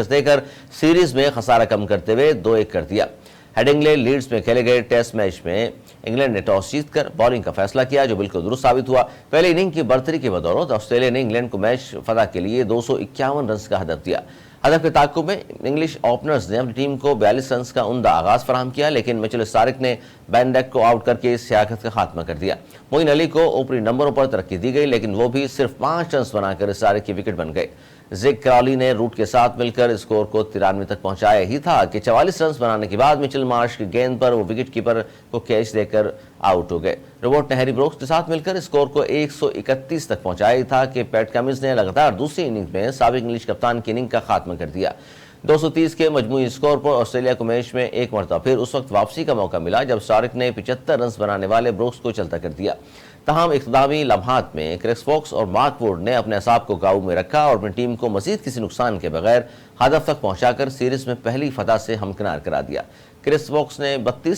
دے کر سیریز میں خسارہ کم کرتے ہوئے 2-1 کر دیا۔ ہیڈنگلے لیڈز میں کھیلے گئے ٹیسٹ میچ میں انگلینڈ نے ٹاس جیت کر بالنگ کا فیصلہ کیا، جو بالکل درست ثابت ہوا۔ پہلی اننگ کی برتری کی بدولت آسٹریلیا نے انگلینڈ کو میچ فتح کے لیے 251 رنز کا ہدف دیا۔ ہدف کے تعاقب میں انگلش اوپنرز نے اپنی ٹیم کو 42 رنز کا عمدہ آغاز فراہم کیا، لیکن مچل سٹارک نے بین ڈیک کو آؤٹ کر کے اس سیاست کا خاتمہ کر دیا۔ معین علی کو اوپری نمبروں پر ترقی دی گئی، لیکن وہ بھی صرف 5 رنز بنا کر سٹارک کی وکٹ بن گئے۔ زیک کرالی نے روٹ کے ساتھ مل کر اسکور کو 93 تک پہنچایا ہی تھا کہ 44 رنز بنانے کے بعد مچل مارش کی گیند پر وہ وکٹ کیپر کو کیچ دے کر آؤٹ ہو گئے۔ روبرٹ نے ہیری بروکس کے ساتھ مل کر اسکور کو 131 تک پہنچایا ہی تھا کہ پیٹ کمنز نے لگاتار دوسری اننگ میں سابق انگلش کپتان کی اننگ کا خاتمہ کر دیا۔ 230 کے مجموعی اسکور پر آسٹریلیا کو میچ میں ایک مرتبہ پھر اس وقت واپسی کا موقع ملا جب سٹارک نے 75 رنز بنانے والے بروکس کو چلتا کر دیا۔ تاہم اختتامی لمحات میں کرس ووکس اور مارک ووڈ نے اپنے اعصاب کو قابو میں رکھا اور اپنی ٹیم کو مزید کسی نقصان کے بغیر ہدف تک پہنچا کر سیریز میں پہلی فتح سے ہمکنار کرا دیا۔ کرس ووکس نے 32